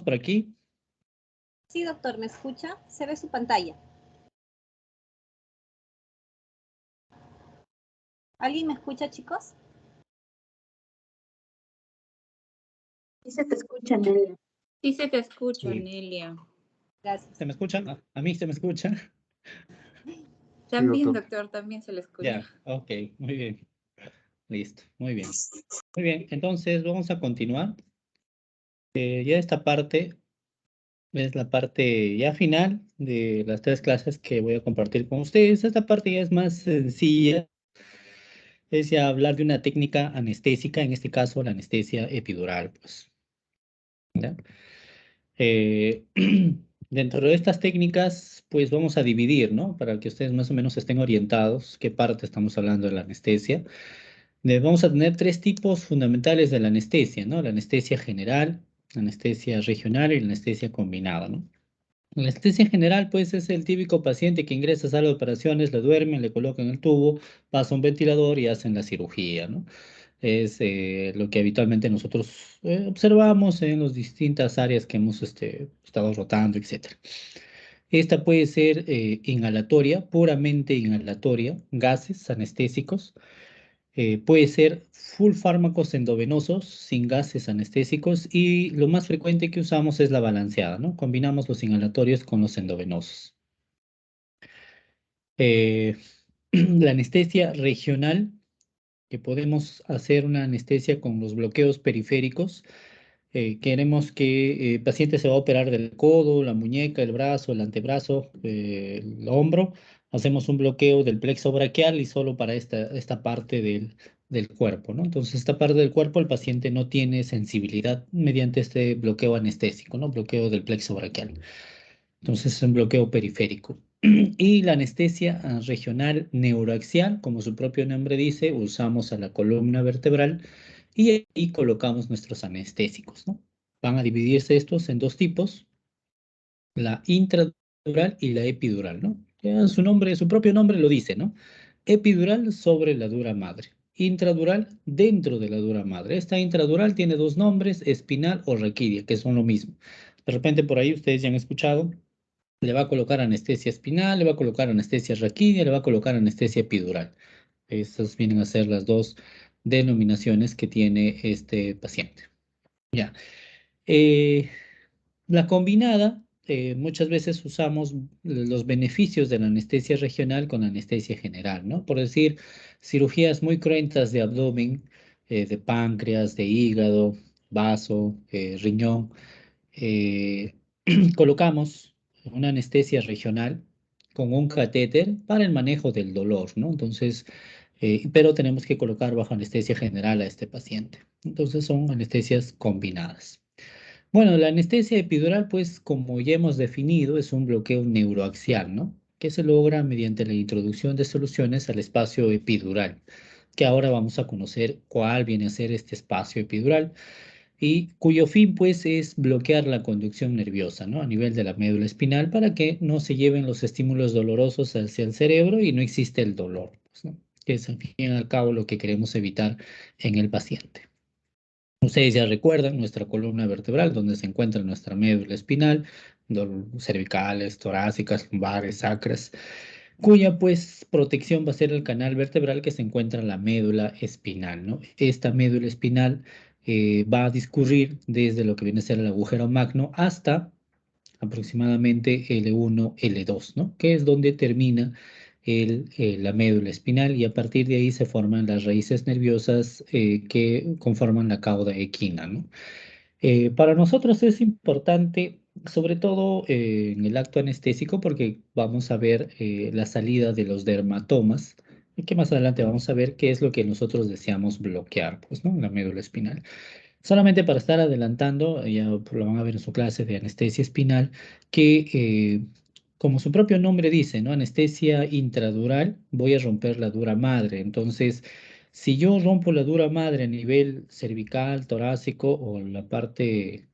por aquí? Sí, doctor, ¿me escucha? Se ve su pantalla. ¿Alguien me escucha, chicos? Sí se te escucha, Nelia. Sí se te escucha, Sí. Nelia. Gracias. ¿Se me escucha? ¿A mí se me escucha? También, doctor. doctor, también se le escucha. Ya, ok, muy bien. Listo, muy bien. Muy bien, entonces vamos a continuar. Ya esta parte es la parte ya final de las 3 clases que voy a compartir con ustedes. Esta parte ya es más sencilla. Es ya hablar de una técnica anestésica, en este caso la anestesia epidural, pues. ¿Ya? Dentro de estas técnicas, pues vamos a dividir, ¿no? Para que ustedes más o menos estén orientados qué parte estamos hablando de la anestesia. Vamos a tener 3 tipos fundamentales de la anestesia, ¿no? La anestesia general, la anestesia regional y la anestesia combinada, ¿no? La anestesia general, pues, es el típico paciente que ingresa a sala de operaciones, le duermen, le colocan el tubo, pasa un ventilador y hacen la cirugía, ¿no? Es lo que habitualmente nosotros observamos en las distintas áreas que hemos estado rotando, etc. Esta puede ser inhalatoria, puramente inhalatoria, gases anestésicos. Puede ser full fármacos endovenosos, sin gases anestésicos, y lo más frecuente que usamos es la balanceada, ¿no? Combinamos los inhalatorios con los endovenosos. La anestesia regional, que podemos hacer una anestesia con los bloqueos periféricos. Queremos que el paciente se va a operar del codo, la muñeca, el brazo, el antebrazo, el hombro. Hacemos un bloqueo del plexo braquial y solo para esta parte del cuerpo, ¿no? Entonces, esta parte del cuerpo el paciente no tiene sensibilidad mediante este bloqueo anestésico, ¿no? Bloqueo del plexo braquial. Entonces, es un bloqueo periférico. Y la anestesia regional neuroaxial, como su propio nombre dice, usamos a la columna vertebral y ahí colocamos nuestros anestésicos, ¿no? Van a dividirse estos en 2 tipos, la intradural y la epidural, ¿no? Ya su nombre, su propio nombre lo dice, ¿no? Epidural sobre la dura madre, intradural dentro de la dura madre. Esta intradural tiene 2 nombres, espinal o raquidia, que son lo mismo. De repente por ahí ustedes ya han escuchado, le va a colocar anestesia espinal, le va a colocar anestesia raquídea, le va a colocar anestesia epidural. Estas vienen a ser las 2 denominaciones que tiene este paciente. Ya. La combinada, muchas veces usamos los beneficios de la anestesia regional con la anestesia general, ¿no? Por decir, cirugías muy cruentas de abdomen, de páncreas, de hígado, vaso, riñón. eh, Colocamos una anestesia regional con un catéter para el manejo del dolor, ¿no? Entonces, pero tenemos que colocar bajo anestesia general a este paciente. Entonces son anestesias combinadas. Bueno, la anestesia epidural, pues como ya hemos definido, es un bloqueo neuroaxial, ¿no? Que se logra mediante la introducción de soluciones al espacio epidural, que ahora vamos a conocer cuál viene a ser este espacio epidural y cuyo fin pues es bloquear la conducción nerviosa, ¿no? A nivel de la médula espinal para que no se lleven los estímulos dolorosos hacia el cerebro y no existe el dolor, pues, ¿no? Que es al fin y al cabo lo que queremos evitar en el paciente. Ustedes ya recuerdan nuestra columna vertebral donde se encuentra nuestra médula espinal, cervicales, torácicas, lumbares, sacras, cuya pues protección va a ser el canal vertebral que se encuentra en la médula espinal, ¿no? Esta médula espinal va a discurrir desde lo que viene a ser el agujero magno hasta aproximadamente L1, L2, ¿no? Que es donde termina la médula espinal y a partir de ahí se forman las raíces nerviosas que conforman la cauda equina, ¿no? Para nosotros es importante, sobre todo en el acto anestésico, porque vamos a ver la salida de los dermatomas, y que más adelante vamos a ver qué es lo que nosotros deseamos bloquear, pues, ¿no? En la médula espinal. Solamente para estar adelantando, ya lo van a ver en su clase de anestesia espinal, que como su propio nombre dice, ¿no? Anestesia intradural, voy a romper la dura madre. Entonces, si yo rompo la dura madre a nivel cervical, torácico o la parte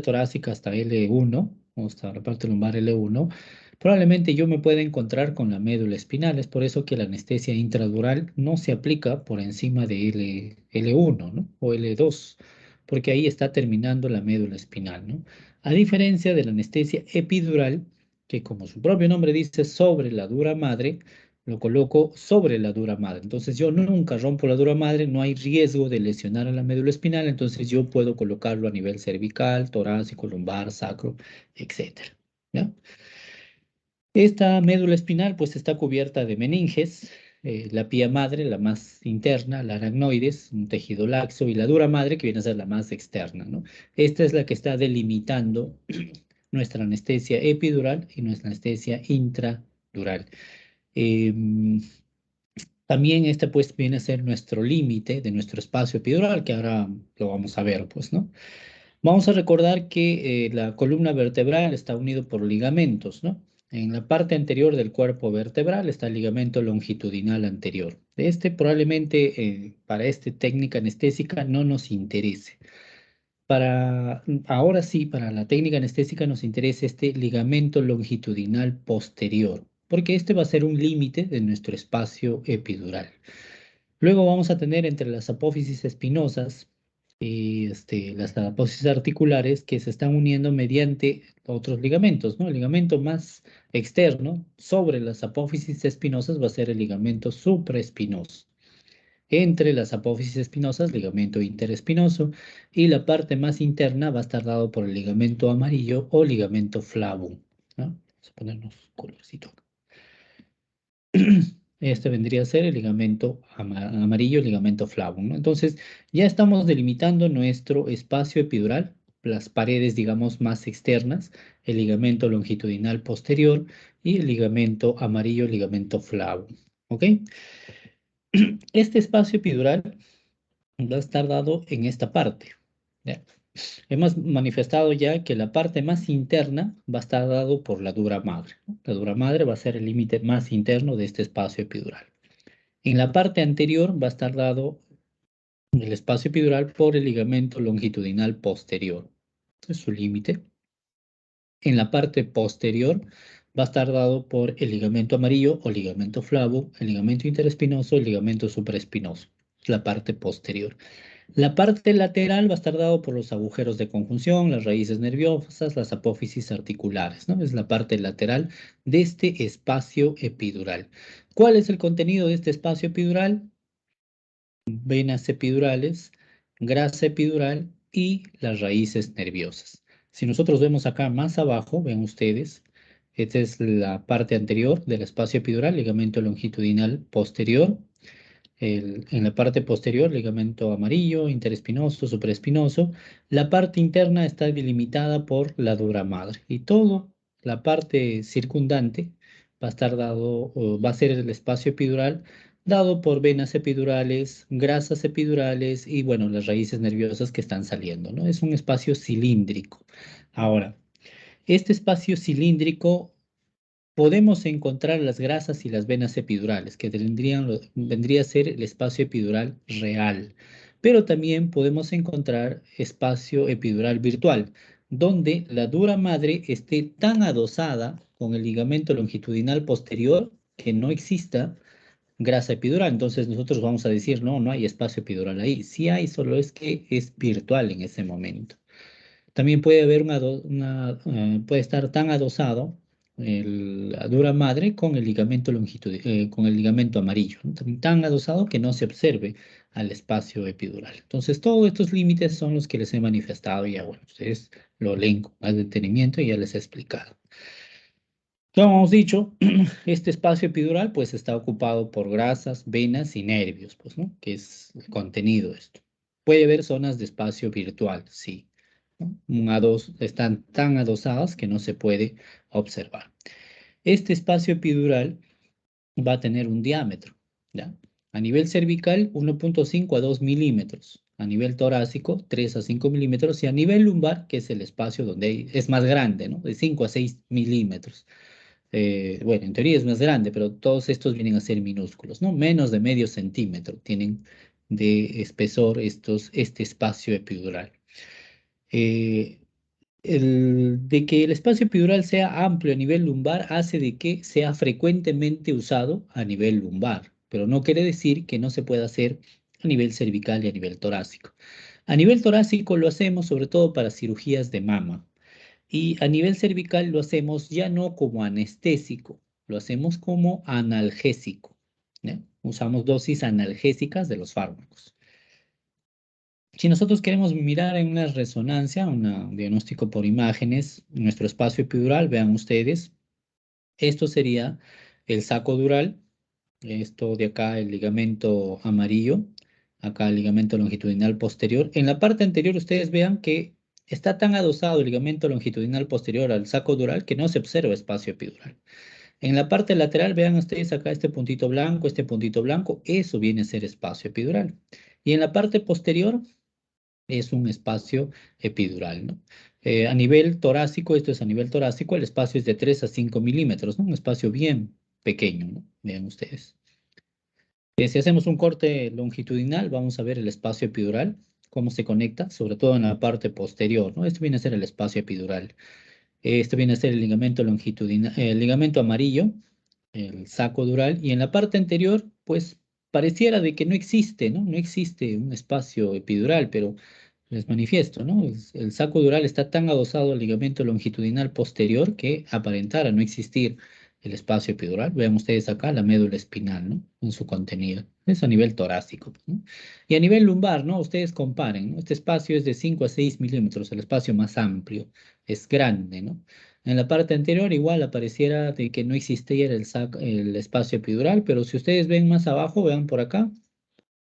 torácica hasta L1, o hasta la parte lumbar L1, probablemente yo me pueda encontrar con la médula espinal. Es por eso que la anestesia intradural no se aplica por encima de L1, ¿no? O L2. porque ahí está terminando la médula espinal, ¿no? A diferencia de la anestesia epidural, que como su propio nombre dice, sobre la dura madre, lo coloco sobre la dura madre. Entonces yo nunca rompo la dura madre, no hay riesgo de lesionar a la médula espinal, entonces yo puedo colocarlo a nivel cervical, torácico, lumbar, sacro, etcétera, ¿ya? Esta médula espinal pues está cubierta de meninges, la pía madre, la más interna, la aracnoides, un tejido laxo, y la dura madre que viene a ser la más externa, ¿no? Esta es la que está delimitando nuestra anestesia epidural y nuestra anestesia intradural. Em, También este pues viene a ser nuestro límite de nuestro espacio epidural, que ahora lo vamos a ver, pues, ¿no? Vamos a recordar que la columna vertebral está unido por ligamentos, ¿no? En la parte anterior del cuerpo vertebral está el ligamento longitudinal anterior. Este probablemente para esta técnica anestésica no nos interese. Ahora sí, para la técnica anestésica nos interesa este ligamento longitudinal posterior, porque este va a ser un límite de nuestro espacio epidural. Luego vamos a tener entre las apófisis espinosas y las apófisis articulares que se están uniendo mediante otros ligamentos, ¿no? El ligamento más externo sobre las apófisis espinosas va a ser el ligamento supraespinoso. Entre las apófisis espinosas, ligamento interespinoso, y la parte más interna va a estar dado por el ligamento amarillo o ligamento flavum, ¿no? Vamos a ponernos colorcito acá. Este vendría a ser el ligamento amarillo, el ligamento flavum, ¿no? Entonces, ya estamos delimitando nuestro espacio epidural, las paredes, digamos, más externas, el ligamento longitudinal posterior y el ligamento amarillo, ligamento flavum, ¿ok? Este espacio epidural va a estar dado en esta parte, ¿ya? Hemos manifestado ya que la parte más interna va a estar dado por la dura madre, ¿no? La dura madre va a ser el límite más interno de este espacio epidural. En la parte anterior va a estar dado el espacio epidural por el ligamento longitudinal posterior. Este es su límite. En la parte posterior va a estar dado por el ligamento amarillo o ligamento flavo, el ligamento interespinoso, el ligamento supraespinoso. Es la parte posterior. La parte lateral va a estar dado por los agujeros de conjunción, las raíces nerviosas, las apófisis articulares, ¿no? Es la parte lateral de este espacio epidural. ¿Cuál es el contenido de este espacio epidural? Venas epidurales, grasa epidural y las raíces nerviosas. Si nosotros vemos acá más abajo, ven ustedes, esta es la parte anterior del espacio epidural, ligamento longitudinal posterior. En la parte posterior, ligamento amarillo, interespinoso, supraespinoso. La parte interna está delimitada por la dura madre y todo la parte circundante va a estar dado, o va a ser el espacio epidural dado por venas epidurales, grasas epidurales y, bueno, las raíces nerviosas que están saliendo, ¿no? Es un espacio cilíndrico. Ahora, este espacio cilíndrico podemos encontrar las grasas y las venas epidurales, que vendría a ser el espacio epidural real, pero también podemos encontrar espacio epidural virtual, donde la dura madre esté tan adosada con el ligamento longitudinal posterior que no exista grasa epidural. Entonces nosotros vamos a decir, no, no hay espacio epidural ahí. Sí hay, solo es que es virtual en ese momento. También puede haber puede estar tan adosado la dura madre con el ligamento con el ligamento amarillo, ¿no? También tan adosado que no se observe al espacio epidural. Entonces, todos estos límites son los que les he manifestado ya. Bueno, ustedes lo leen con más detenimiento y ya les he explicado. Como hemos dicho, este espacio epidural pues está ocupado por grasas, venas y nervios, pues, ¿no? Que es el contenido de esto. Puede haber zonas de espacio virtual, sí, ¿no? Están tan adosadas que no se puede observar. Este espacio epidural va a tener un diámetro, ¿ya? A nivel cervical, 1.5 a 2 milímetros. A nivel torácico, 3 a 5 milímetros. Y a nivel lumbar, que es el espacio donde es más grande, ¿no? De 5 a 6 milímetros. Bueno, en teoría es más grande, pero todos estos vienen a ser minúsculos, ¿no? Menos de medio centímetro tienen de espesor este espacio epidural. Eh, de que el espacio epidural sea amplio a nivel lumbar hace de que sea frecuentemente usado a nivel lumbar, pero no quiere decir que no se pueda hacer a nivel cervical y a nivel torácico. A nivel torácico lo hacemos sobre todo para cirugías de mama. Y a nivel cervical lo hacemos ya no como anestésico, lo hacemos como analgésico, ¿ya? Usamos dosis analgésicas de los fármacos. Si nosotros queremos mirar en una resonancia, un diagnóstico por imágenes, nuestro espacio epidural, vean ustedes, esto sería el saco dural, esto de acá el ligamento amarillo, acá el ligamento longitudinal posterior. En la parte anterior ustedes vean que está tan adosado el ligamento longitudinal posterior al saco dural que no se observa espacio epidural. En la parte lateral vean ustedes acá este puntito blanco, eso viene a ser espacio epidural. Y en la parte posterior es un espacio epidural, ¿no? A nivel torácico, esto es a nivel torácico, el espacio es de 3 a 5 milímetros, ¿no? Un espacio bien pequeño, ¿no? Vean ustedes. Si hacemos un corte longitudinal, vamos a ver el espacio epidural, cómo se conecta, sobre todo en la parte posterior, ¿no? Este viene a ser el espacio epidural. Este viene a ser el ligamento longitudinal, el ligamento amarillo, el saco dural, y en la parte anterior, pues pareciera de que no existe, ¿no? No existe un espacio epidural, pero les manifiesto, ¿no? El saco dural está tan adosado al ligamento longitudinal posterior que aparentara no existir el espacio epidural. Vean ustedes acá la médula espinal, ¿no? En su contenido. Es a nivel torácico, ¿no? Y a nivel lumbar, ¿no? Ustedes comparen, ¿no? Este espacio es de 5 a 6 milímetros, el espacio más amplio, es grande, ¿no? En la parte anterior igual apareciera de que no existiera el espacio epidural, pero si ustedes ven más abajo, vean por acá,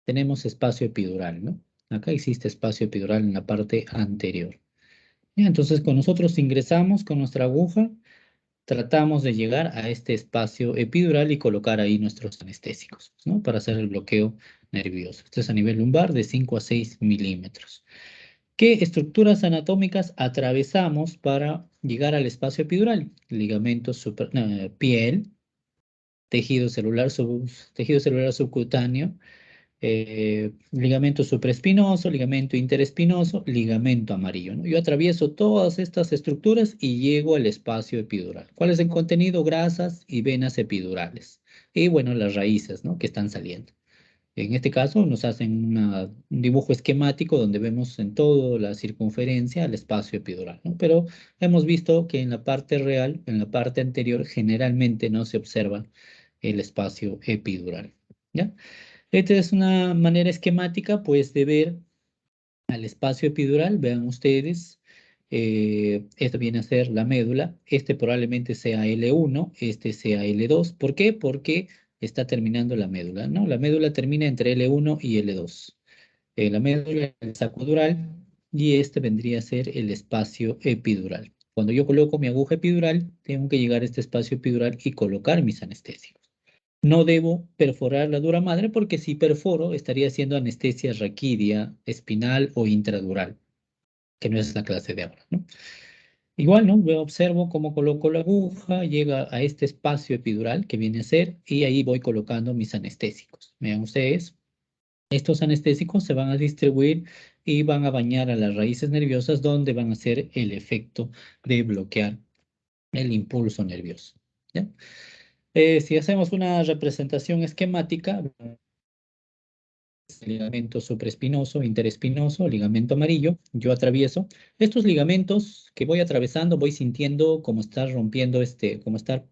tenemos espacio epidural, ¿no? Acá existe espacio epidural en la parte anterior. Ya, entonces, con nosotros ingresamos con nuestra aguja, tratamos de llegar a este espacio epidural y colocar ahí nuestros anestésicos, ¿no? Para hacer el bloqueo nervioso. Esto es a nivel lumbar de 5 a 6 milímetros. ¿Qué estructuras anatómicas atravesamos para llegar al espacio epidural? Ligamentos piel, tejido celular subcutáneo, ligamento supraespinoso, ligamento interespinoso, ligamento amarillo, ¿no? Yo atravieso todas estas estructuras y llego al espacio epidural. ¿Cuál es el contenido? Grasas y venas epidurales. Y bueno, las raíces, ¿no? Que están saliendo. En este caso nos hacen un dibujo esquemático donde vemos en toda la circunferencia el espacio epidural, ¿no? Pero hemos visto que en la parte real, en la parte anterior, generalmente no se observa el espacio epidural, ¿ya? Esta es una manera esquemática, pues, de ver al espacio epidural. Vean ustedes, esto viene a ser la médula. Este probablemente sea L1, este sea L2. ¿Por qué? Porque está terminando la médula, ¿no? La médula termina entre L1 y L2. La médula es el saco dural y este vendría a ser el espacio epidural. Cuando yo coloco mi aguja epidural, tengo que llegar a este espacio epidural y colocar mis anestésicos. No debo perforar la dura madre porque si perforo estaría haciendo anestesia raquídea, espinal o intradural, que no es la clase de ahora, ¿no? Igual, ¿no? Yo observo cómo coloco la aguja, llega a este espacio epidural que viene a ser y ahí voy colocando mis anestésicos. Vean ustedes, estos anestésicos se van a distribuir y van a bañar a las raíces nerviosas donde van a hacer el efecto de bloquear el impulso nervioso, ¿ya? Si hacemos una representación esquemática, ligamento supraespinoso, interespinoso, ligamento amarillo, yo atravieso. Estos ligamentos que voy atravesando, voy sintiendo como estar rompiendo como estar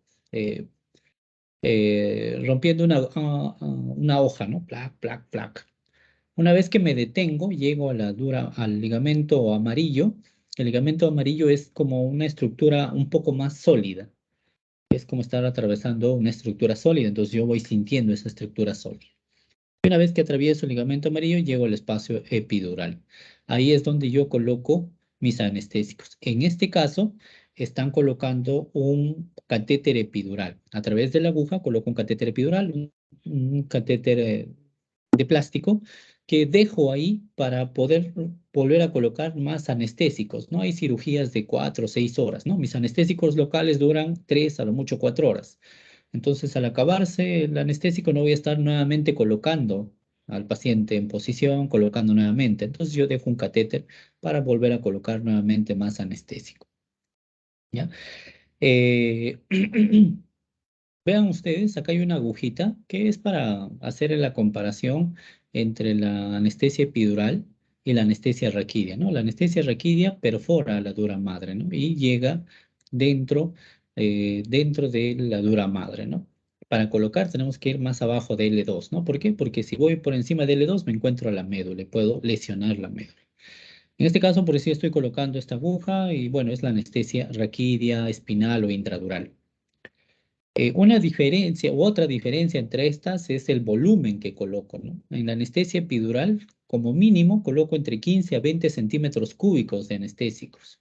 rompiendo una hoja, ¿no? Plac, plac, plac. Una vez que me detengo, llego a al ligamento amarillo. El ligamento amarillo es como una estructura un poco más sólida. Es como estar atravesando una estructura sólida, entonces yo voy sintiendo esa estructura sólida. Una vez que atravieso el ligamento amarillo, llego al espacio epidural. Ahí es donde yo coloco mis anestésicos. En este caso, están colocando un catéter epidural. A través de la aguja coloco un catéter epidural, un catéter de plástico que dejo ahí para poder volver a colocar más anestésicos. No hay cirugías de 4 o 6 horas, ¿no? Mis anestésicos locales duran 3, a lo mucho 4 horas. Entonces, al acabarse el anestésico, no voy a estar nuevamente colocando al paciente en posición, colocando nuevamente. Entonces, yo dejo un catéter para volver a colocar nuevamente más anestésico, ¿ya? Eh, Vean ustedes, acá hay una agujita que es para hacer la comparación entre la anestesia epidural y la anestesia raquídea, ¿no? La anestesia raquídea perfora la dura madre, ¿no? Y llega dentro, dentro de la dura madre, ¿no? Para colocar tenemos que ir más abajo de L2, ¿no? ¿Por qué? Porque si voy por encima de L2 me encuentro a la médula y puedo lesionar la médula. En este caso, por eso estoy colocando esta aguja y bueno, es la anestesia raquídea, espinal o intradural. Una diferencia u otra diferencia entre estas es el volumen que coloco, ¿no? En la anestesia epidural, como mínimo, coloco entre 15 a 20 centímetros cúbicos de anestésicos.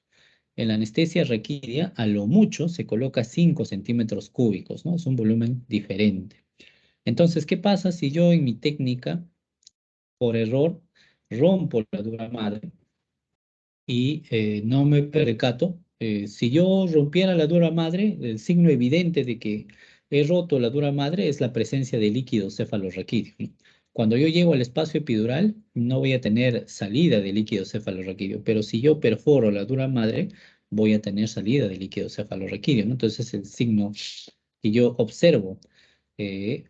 En la anestesia raquídea, a lo mucho, se coloca 5 centímetros cúbicos, ¿no? Es un volumen diferente. Entonces, ¿qué pasa si yo en mi técnica, por error, rompo la dura madre y no me percato? Si yo rompiera la dura madre, el signo evidente de que he roto la dura madre es la presencia de líquido cefalorraquídeo, ¿no? Cuando yo llego al espacio epidural, no voy a tener salida de líquido cefalorraquídeo, pero si yo perforo la dura madre, voy a tener salida de líquido cefalorraquídeo, ¿no? Entonces, el signo que yo observo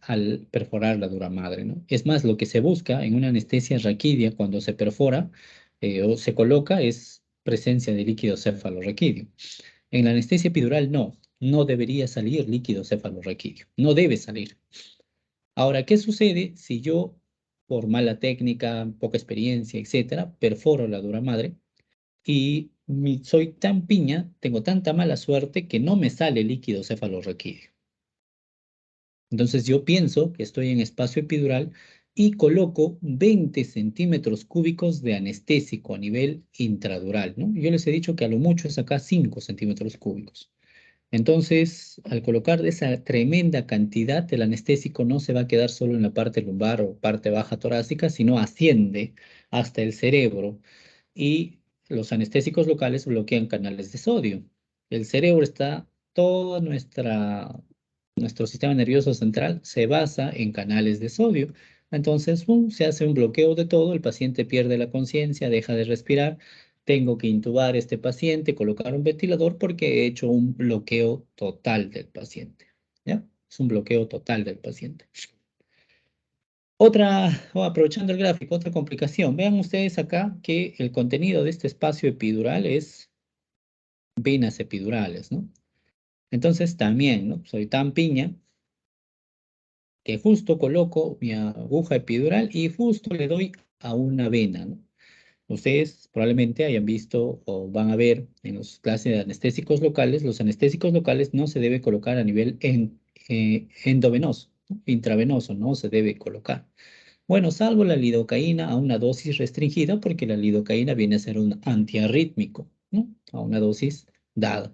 al perforar la dura madre, ¿no? Es más, lo que se busca en una anestesia raquídea cuando se perfora o se coloca es presencia de líquido cefalorraquídeo. En la anestesia epidural no debería salir líquido cefalorraquídeo, no debe salir. Ahora, ¿qué sucede si yo, por mala técnica, poca experiencia, etcétera, perforo la dura madre y soy tan piña, tengo tanta mala suerte que no me sale líquido cefalorraquídeo? Entonces yo pienso que estoy en espacio epidural y coloco 20 centímetros cúbicos de anestésico a nivel intradural, ¿no? Yo les he dicho que a lo mucho es acá 5 centímetros cúbicos. Entonces, al colocar esa tremenda cantidad, el anestésico no se va a quedar solo en la parte lumbar o parte baja torácica, sino asciende hasta el cerebro y los anestésicos locales bloquean canales de sodio. El cerebro está, toda nuestro sistema nervioso central se basa en canales de sodio. Entonces, se hace un bloqueo de todo, el paciente pierde la conciencia, deja de respirar. Tengo que intubar a este paciente, colocar un ventilador porque he hecho un bloqueo total del paciente. ¿Ya? Es un bloqueo total del paciente. Aprovechando el gráfico, otra complicación. Vean ustedes acá que el contenido de este espacio epidural es venas epidurales, ¿no? Entonces también, ¿no? Soy tan piña que justo coloco mi aguja epidural y justo le doy a una vena, ¿no? Ustedes probablemente hayan visto o van a ver en las clases de anestésicos locales, los anestésicos locales no se debe colocar a nivel endovenoso, ¿no? Intravenoso, no se debe colocar. Bueno, salvo la lidocaína a una dosis restringida, porque la lidocaína viene a ser un antiarrítmico, ¿no? A una dosis dada.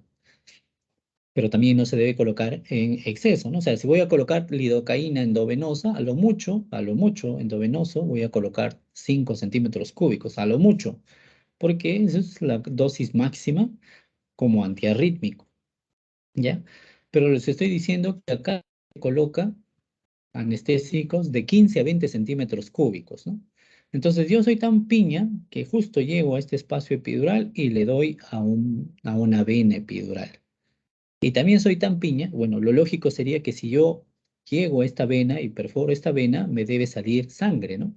Pero también no se debe colocar en exceso, ¿no? O sea, si voy a colocar lidocaína endovenosa, a lo mucho endovenoso, voy a colocar 5 centímetros cúbicos, a lo mucho, porque esa es la dosis máxima como antiarrítmico, ¿ya? Pero les estoy diciendo que acá se coloca anestésicos de 15 a 20 centímetros cúbicos, ¿no? Entonces yo soy tan piña que justo llego a este espacio epidural y le doy a una vena epidural. Y también soy tan piña, bueno, lo lógico sería que si yo llego a esta vena y perforo esta vena, me debe salir sangre, ¿no?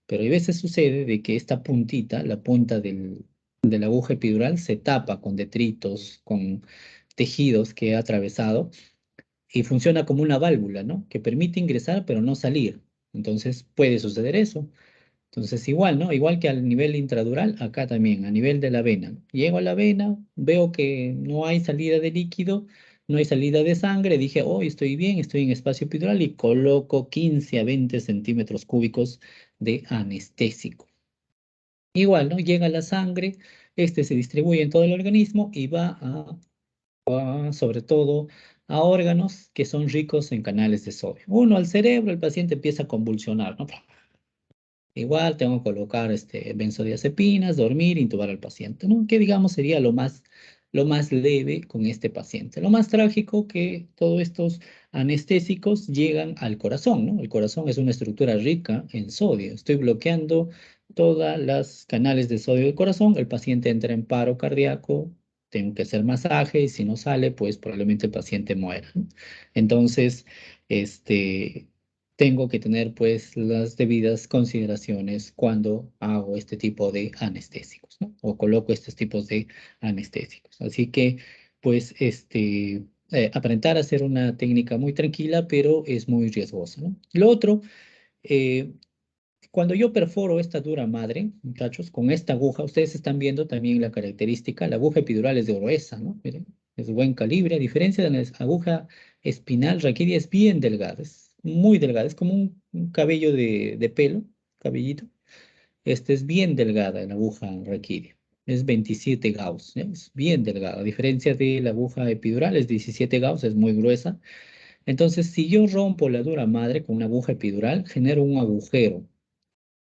Pero a veces sucede de que esta puntita, la punta de la aguja epidural, se tapa con detritos, con tejidos que he atravesado y funciona como una válvula, ¿no? Que permite ingresar pero no salir. Entonces puede suceder eso. Entonces igual, ¿no? Igual que al nivel intradural, acá también, a nivel de la vena, ¿no? Llego a la vena, veo que no hay salida de líquido, no hay salida de sangre, dije, oh, estoy bien, estoy en espacio epidural y coloco 15 a 20 centímetros cúbicos de anestésico. Igual, ¿no? Llega la sangre, este se distribuye en todo el organismo y va sobre todo a órganos que son ricos en canales de sodio. Uno, al cerebro, el paciente empieza a convulsionar, ¿no? Igual tengo que colocar benzodiazepinas, dormir, intubar al paciente, ¿no? Que digamos sería lo más leve con este paciente. Lo más trágico que todos estos anestésicos llegan al corazón, ¿no? El corazón es una estructura rica en sodio. Estoy bloqueando todas las canales de sodio del corazón, el paciente entra en paro cardíaco, tengo que hacer masaje y si no sale, pues probablemente el paciente muera, ¿no? Entonces, tengo que tener pues las debidas consideraciones cuando hago este tipo de anestésicos, ¿no? O coloco estos tipos de anestésicos. Así que pues aparentar hacer una técnica muy tranquila, pero es muy riesgosa, ¿no? Lo otro, eh, cuando yo perforo esta dura madre, muchachos, con esta aguja, ustedes están viendo también la característica, la aguja epidural es de gruesa, ¿no? Miren, es de buen calibre, a diferencia de la aguja espinal raquídea es bien delgada, es muy delgada, es como un cabello de pelo, cabellito. Esta es bien delgada, la aguja raquídea. Es 27 Gauss, ¿ya? Es bien delgada, a diferencia de la aguja epidural, es 17 Gauss, es muy gruesa. Entonces, si yo rompo la dura madre con una aguja epidural, genero un agujero.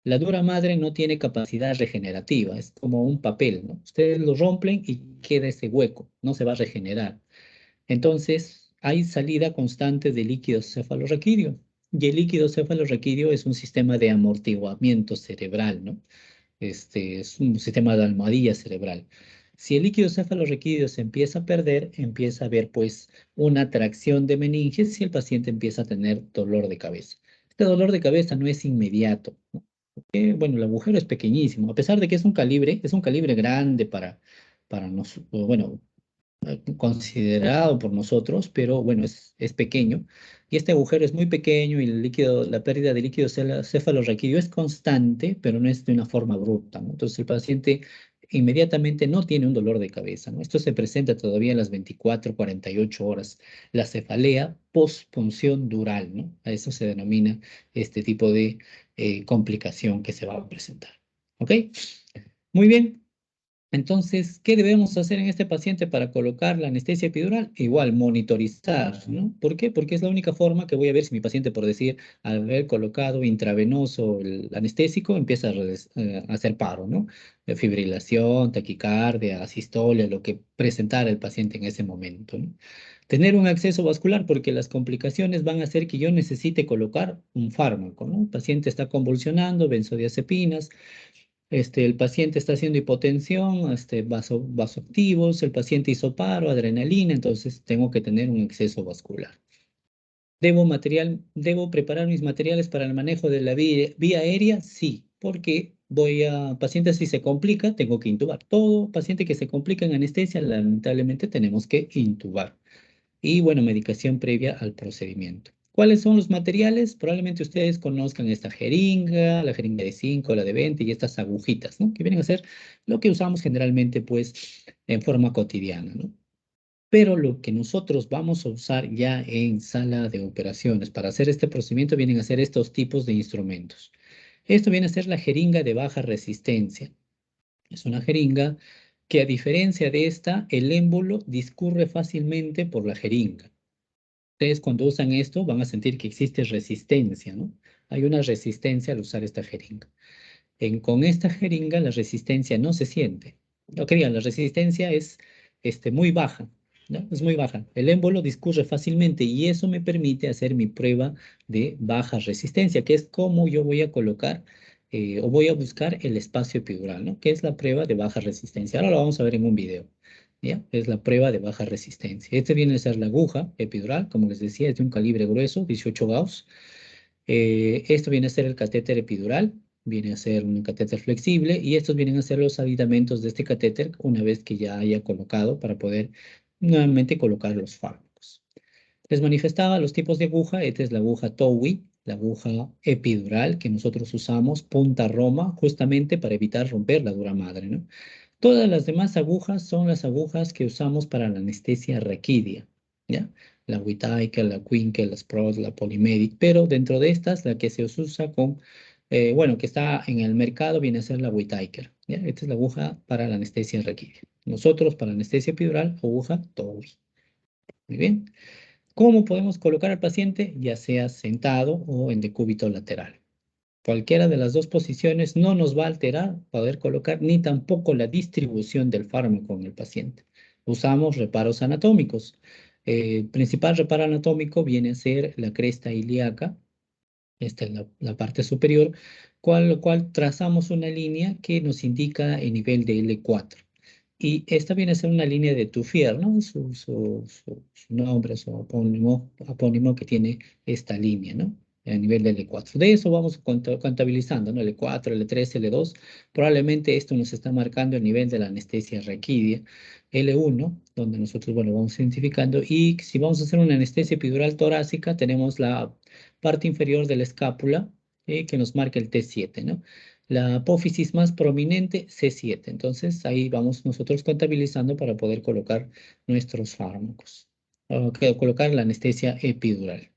La dura madre no tiene capacidad regenerativa, es como un papel, ¿no? Ustedes lo rompen y queda ese hueco, no se va a regenerar. Entonces, hay salida constante de líquido cefalorraquídeo. Y el líquido cefalorraquídeo es un sistema de amortiguamiento cerebral, ¿no? Es un sistema de almohadilla cerebral. Si el líquido cefalorraquídeo se empieza a perder, empieza a haber pues una tracción de meninges y el paciente empieza a tener dolor de cabeza. Este dolor de cabeza no es inmediato, ¿no? Bueno, el agujero es pequeñísimo, a pesar de que es un calibre grande para nosotros, bueno, considerado por nosotros, pero bueno, es pequeño. Y este agujero es muy pequeño y el líquido, la pérdida de líquido cefalorraquídeo es constante, pero no es de una forma abrupta, ¿no? Entonces el paciente inmediatamente no tiene un dolor de cabeza, ¿no? Esto se presenta todavía en las 24, 48 horas. La cefalea postpunción dural, ¿no? A eso se denomina este tipo de complicación que se va a presentar. ¿Ok? Muy bien. Entonces, ¿qué debemos hacer en este paciente para colocar la anestesia epidural? Igual, monitorizar, ¿no? ¿Por qué? Porque es la única forma que voy a ver si mi paciente, por decir, al haber colocado intravenoso el anestésico, empieza a hacer paro, ¿no? Fibrilación, taquicardia, asistolia, lo que presentara el paciente en ese momento, ¿no? Tener un acceso vascular, porque las complicaciones van a hacer que yo necesite colocar un fármaco, ¿no? El paciente está convulsionando, benzodiazepinas, el paciente está haciendo hipotensión, vasoactivos, el paciente hizo paro, adrenalina, entonces tengo que tener un exceso vascular. ¿Debo preparar mis materiales para el manejo de la vía aérea? Sí, porque paciente si se complica, tengo que intubar. Todo paciente que se complica en anestesia, lamentablemente tenemos que intubar y, bueno, medicación previa al procedimiento. ¿Cuáles son los materiales? Probablemente ustedes conozcan esta jeringa, la jeringa de 5, la de 20 y estas agujitas, ¿no? Que vienen a ser lo que usamos generalmente, pues, en forma cotidiana, ¿no? Pero lo que nosotros vamos a usar ya en sala de operaciones para hacer este procedimiento vienen a ser estos tipos de instrumentos. Esto viene a ser la jeringa de baja resistencia. Es una jeringa que, a diferencia de esta, el émbolo discurre fácilmente por la jeringa. Ustedes cuando usan esto van a sentir que existe resistencia, ¿no? Hay una resistencia al usar esta jeringa. Con esta jeringa la resistencia no se siente. Lo que digan, la resistencia es muy baja, ¿no? Es muy baja. El émbolo discurre fácilmente y eso me permite hacer mi prueba de baja resistencia, que es cómo yo voy a colocar o voy a buscar el espacio epidural, ¿no? Que es la prueba de baja resistencia. Ahora lo vamos a ver en un video. ¿Ya? Es la prueba de baja resistencia. Este viene a ser la aguja epidural, como les decía, es de un calibre grueso, 18 Gauss. Esto viene a ser el catéter epidural, viene a ser un catéter flexible y estos vienen a ser los aditamentos de este catéter una vez que ya haya colocado para poder nuevamente colocar los fármacos. Les manifestaba los tipos de aguja. Esta es la aguja TOWI, la aguja epidural que nosotros usamos, punta Roma, justamente para evitar romper la dura madre, ¿no? Todas las demás agujas son las agujas que usamos para la anestesia raquídea, ¿ya? La Whitaker, la Quinkel, la Sprott, la Polymedic, pero dentro de estas, la que se usa bueno, que está en el mercado viene a ser la Whitaker, ¿ya? Esta es la aguja para la anestesia raquídea. Nosotros para anestesia epidural, aguja TOWI. Muy bien. ¿Cómo podemos colocar al paciente? Ya sea sentado o en decúbito lateral. Cualquiera de las dos posiciones no nos va a alterar poder colocar ni tampoco la distribución del fármaco en el paciente. Usamos reparos anatómicos. El principal reparo anatómico viene a ser la cresta ilíaca, esta es la parte superior, lo cual trazamos una línea que nos indica el nivel de L4. Y esta viene a ser una línea de Tuffier, ¿no? Su nombre, su apónimo que tiene esta línea, ¿no? a nivel del L4. De eso vamos contabilizando, ¿no? L4, L3, L2. Probablemente esto nos está marcando el nivel de la anestesia raquídea. L1, donde nosotros, bueno, vamos identificando. Y si vamos a hacer una anestesia epidural torácica, tenemos la parte inferior de la escápula, que nos marca el T7, ¿no? La apófisis más prominente, C7. Entonces, ahí vamos nosotros contabilizando para poder colocar nuestros fármacos. Colocar la anestesia epidural.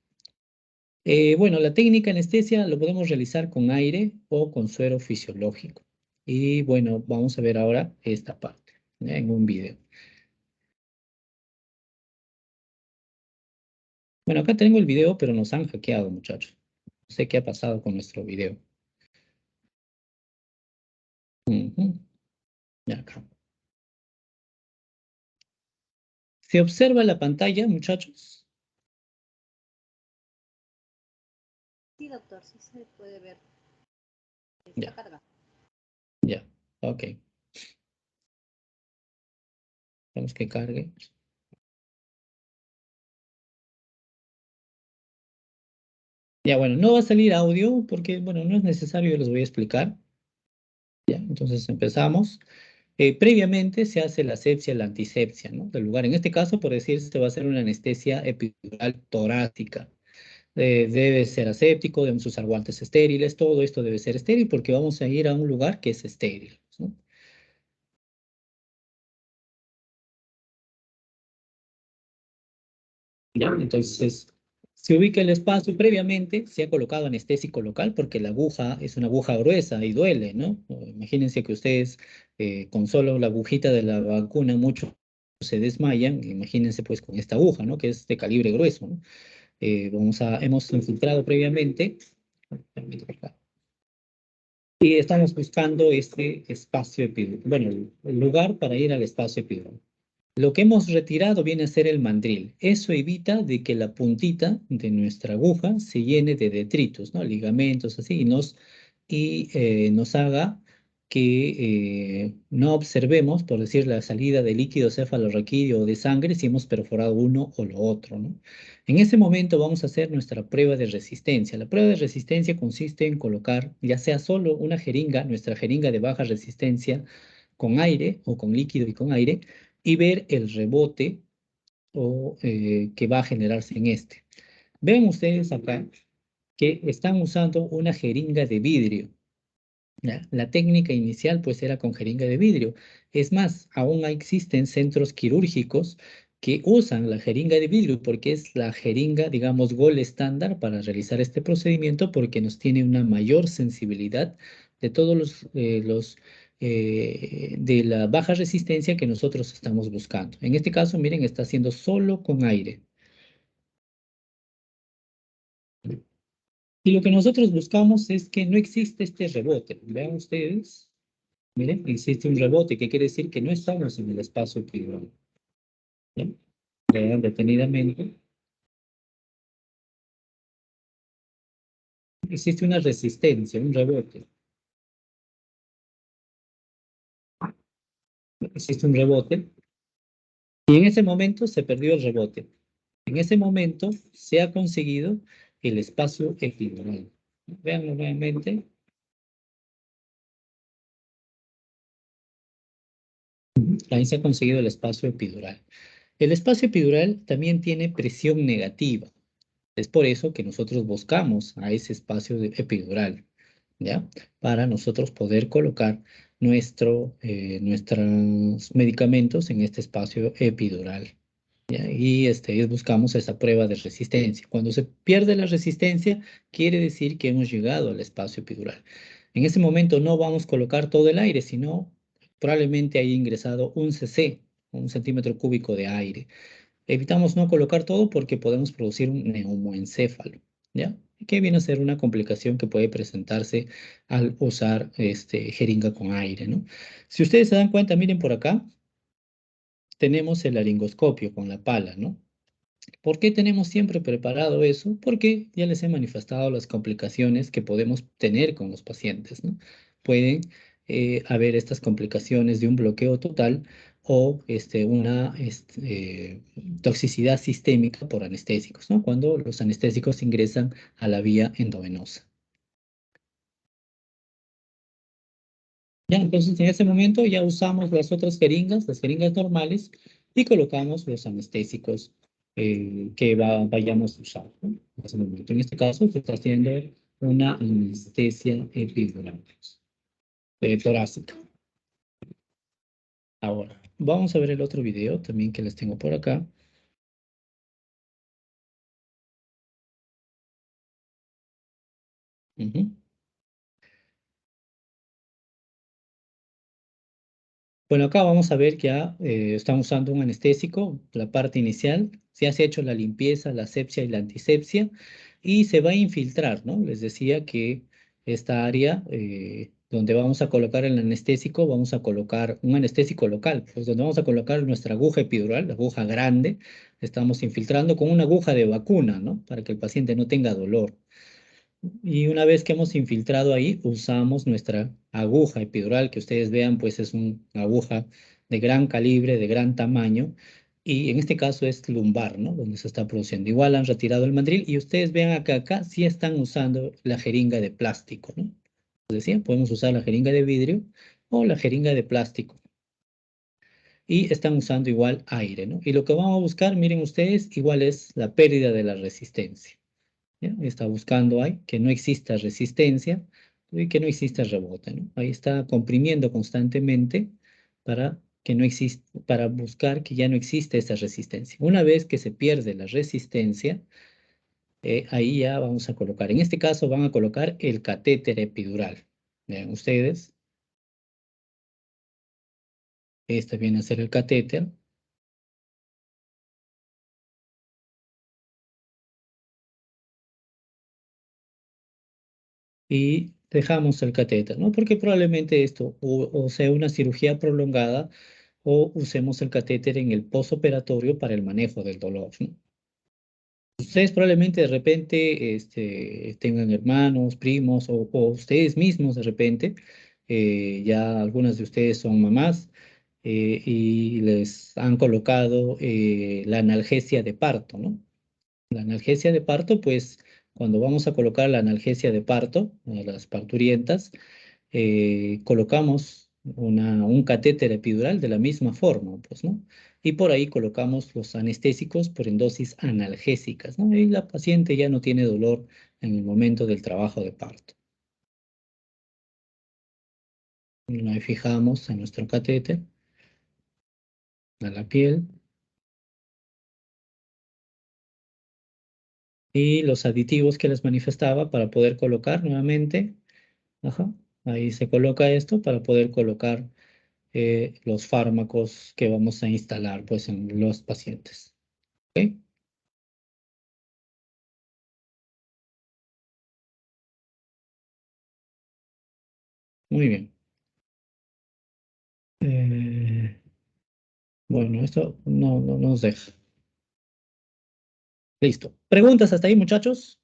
Bueno, la técnica anestesia lo podemos realizar con aire o con suero fisiológico. Y bueno, vamos a ver ahora esta parte, ¿ya? En un video. Bueno, acá tengo el video, pero nos han hackeado, muchachos. No sé qué ha pasado con nuestro video. Ujú. Ya acá. ¿Se observa la pantalla, muchachos? Sí, doctor, sí se puede ver. Ya. Está cargado. Ya, ok. Vamos que cargue. Ya, bueno, no va a salir audio porque, bueno, no es necesario, les voy a explicar. Ya, entonces empezamos. Previamente se hace la asepsia, la antisepsia, ¿no? Del lugar. En este caso, por decir, se va a hacer una anestesia epidural torácica. Debe ser aséptico, debemos usar guantes estériles, todo esto debe ser estéril porque vamos a ir a un lugar que es estéril, ¿no? ¿Ya? Entonces, se ubica el espacio previamente, se ha colocado anestésico local porque la aguja es una aguja gruesa y duele, ¿no? Imagínense que ustedes con solo la agujita de la vacuna muchos se desmayan, imagínense pues con esta aguja, ¿no? Que es de calibre grueso, ¿no? Hemos infiltrado previamente y estamos buscando este espacio epidural, bueno, el lugar para ir al espacio epidural. Lo que hemos retirado viene a ser el mandril. Eso evita de que la puntita de nuestra aguja se llene de detritos, ¿no? Ligamentos, así, nos haga que no observemos, por decir, la salida de líquido cefalorraquídeo o de sangre si hemos perforado uno o lo otro, ¿no? En ese momento vamos a hacer nuestra prueba de resistencia. La prueba de resistencia consiste en colocar, ya sea solo una jeringa, nuestra jeringa de baja resistencia, con aire o con líquido y con aire, y ver el rebote que va a generarse en este. Ven ustedes acá que están usando una jeringa de vidrio. ¿Ya? La técnica inicial pues era con jeringa de vidrio. Es más, aún existen centros quirúrgicos que usan la jeringa de vidrio porque es la jeringa, digamos, gold estándar para realizar este procedimiento porque nos tiene una mayor sensibilidad de todos de la baja resistencia que nosotros estamos buscando. En este caso, miren, está haciendo solo con aire. Y lo que nosotros buscamos es que no existe este rebote. Vean ustedes. Miren, existe un rebote, que quiere decir que no estamos en el espacio epidural. ¿Ya? Vean detenidamente. Existe una resistencia, un rebote. Existe un rebote. Y en ese momento se perdió el rebote. En ese momento se ha conseguido el espacio epidural. Veanlo nuevamente. Ahí se ha conseguido el espacio epidural. El espacio epidural también tiene presión negativa. Es por eso que nosotros buscamos a ese espacio epidural, ¿ya? Para nosotros poder colocar nuestros medicamentos en este espacio epidural, ¿ya? Y buscamos esa prueba de resistencia. Cuando se pierde la resistencia, quiere decir que hemos llegado al espacio epidural. En ese momento no vamos a colocar todo el aire, sino probablemente haya ingresado un cc, un centímetro cúbico de aire. Evitamos no colocar todo porque podemos producir un neumoencéfalo, ¿ya? Que viene a ser una complicación que puede presentarse al usar jeringa con aire, ¿no? Si ustedes se dan cuenta, miren por acá, tenemos el laringoscopio con la pala, ¿no? ¿Por qué tenemos siempre preparado eso? Porque ya les he manifestado las complicaciones que podemos tener con los pacientes, ¿no? Pueden haber estas complicaciones de un bloqueo total o una toxicidad sistémica por anestésicos, ¿no? Cuando los anestésicos ingresan a la vía endovenosa. Ya, entonces en ese momento ya usamos las otras jeringas, las jeringas normales, y colocamos los anestésicos que vayamos a usar, ¿no? En ese momento. En este caso se está haciendo una anestesia epidural torácica. Ahora, vamos a ver el otro video también que les tengo por acá. Ujú. Bueno, acá vamos a ver que ya están usando un anestésico, la parte inicial, ya se ha hecho la limpieza, la asepsia y la antisepsia, y se va a infiltrar, ¿no? Les decía que esta área donde vamos a colocar el anestésico, vamos a colocar un anestésico local, pues donde vamos a colocar nuestra aguja epidural, la aguja grande, estamos infiltrando con una aguja de vacuna, ¿no? Para que el paciente no tenga dolor. Y una vez que hemos infiltrado ahí, usamos nuestra aguja epidural, que ustedes vean, pues es una aguja de gran calibre, de gran tamaño, y en este caso es lumbar, ¿no? Donde se está produciendo. Igual han retirado el mandril y ustedes vean acá sí están usando la jeringa de plástico, ¿no? Les decía, podemos usar la jeringa de vidrio o la jeringa de plástico. Y están usando igual aire, ¿no? Y lo que vamos a buscar, miren ustedes, igual es la pérdida de la resistencia. ¿Ya? Está buscando ahí que no exista resistencia y que no exista rebote, ¿no? Ahí está comprimiendo constantemente para que no exista, para buscar que ya no existe esa resistencia. Una vez que se pierde la resistencia, ahí ya vamos a colocar, en este caso van a colocar el catéter epidural. Vean ustedes, este viene a ser el catéter. Y dejamos el catéter, ¿no? Porque probablemente esto o sea una cirugía prolongada o usemos el catéter en el posoperatorio para el manejo del dolor, ¿no? Ustedes probablemente de repente tengan hermanos, primos o ustedes mismos de repente, ya algunas de ustedes son mamás y les han colocado la analgesia de parto, ¿no? La analgesia de parto, pues cuando vamos a colocar la analgesia de parto, a las parturientas, colocamos un catéter epidural de la misma forma, pues, ¿no? Y por ahí colocamos los anestésicos, pero en dosis analgésicas, ¿no? Y la paciente ya no tiene dolor en el momento del trabajo de parto. Y ahí fijamos en nuestro catéter a la piel y los aditivos que les manifestaba para poder colocar nuevamente. Ajá, ahí se coloca esto para poder colocar los fármacos que vamos a instalar pues en los pacientes. ¿Ok? Muy bien. Eh, bueno, esto no nos deja. Listo. ¿Preguntas hasta ahí, muchachos?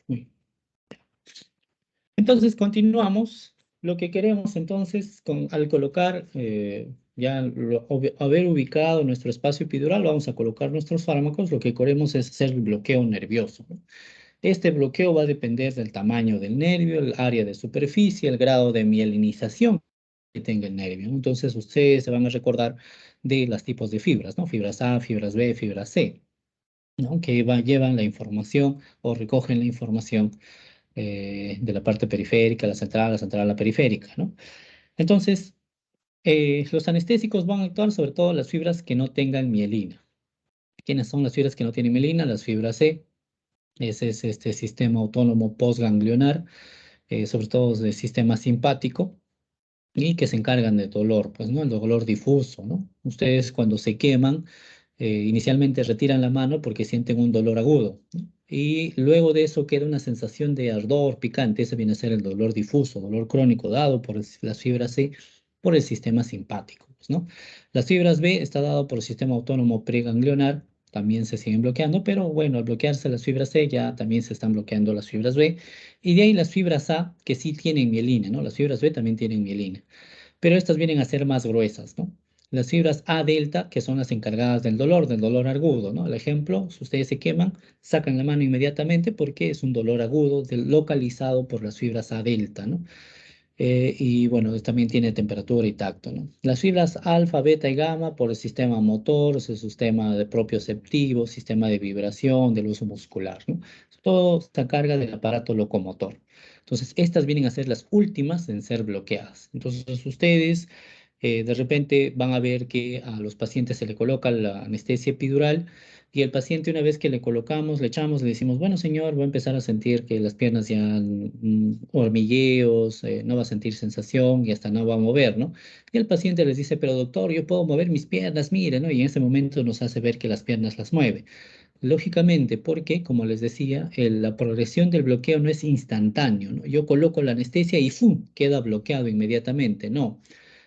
Muy bien. Entonces, continuamos. Lo que queremos entonces, al colocar, haber ubicado nuestro espacio epidural, vamos a colocar nuestros fármacos. Lo que queremos es hacer el bloqueo nervioso, ¿no? Este bloqueo va a depender del tamaño del nervio, el área de superficie, el grado de mielinización que tenga el nervio, ¿no? Entonces, ustedes se van a recordar de los tipos de fibras, ¿no? Fibras A, fibras B, fibras C, ¿no? Que llevan la información o recogen la información de la parte periférica, la central, la periférica, ¿no? Entonces, los anestésicos van a actuar sobre todo las fibras que no tengan mielina. ¿Quiénes son las fibras que no tienen mielina? Las fibras C. Ese es este sistema autónomo postganglionar, sobre todo del sistema simpático, y que se encargan de dolor, pues, ¿no? El dolor difuso, ¿no? Ustedes cuando se queman, inicialmente retiran la mano porque sienten un dolor agudo, ¿no? Y luego de eso queda una sensación de ardor picante, ese viene a ser el dolor difuso, dolor crónico dado por las fibras C, por el sistema simpático, pues, ¿no? Las fibras B está dado por el sistema autónomo preganglionar, también se siguen bloqueando, pero bueno, al bloquearse las fibras C ya también se están bloqueando las fibras B, y de ahí las fibras A que sí tienen mielina, ¿no? Las fibras B también tienen mielina, pero estas vienen a ser más gruesas, ¿no? Las fibras A delta, que son las encargadas del dolor agudo, ¿no? El ejemplo, si ustedes se queman, sacan la mano inmediatamente porque es un dolor agudo localizado por las fibras A delta, ¿no? Y bueno, también tiene temperatura y tacto, ¿no? Las fibras alfa, beta y gamma por el sistema motor, su sistema de propioceptivo, sistema de vibración, del uso muscular, ¿no? Todo está a carga del aparato locomotor. Entonces, estas vienen a ser las últimas en ser bloqueadas. Entonces, ustedes de repente van a ver que a los pacientes se le coloca la anestesia epidural y el paciente una vez que le colocamos, le echamos, le decimos, bueno señor, va a empezar a sentir que las piernas ya hormigueos, no va a sentir sensación y hasta no va a mover, ¿no? Y el paciente les dice, pero doctor, yo puedo mover mis piernas, mire, ¿no? Y en ese momento nos hace ver que las piernas las mueve. Lógicamente, porque, como les decía, la progresión del bloqueo no es instantáneo, ¿no? Yo coloco la anestesia y ¡fum! Queda bloqueado inmediatamente, no,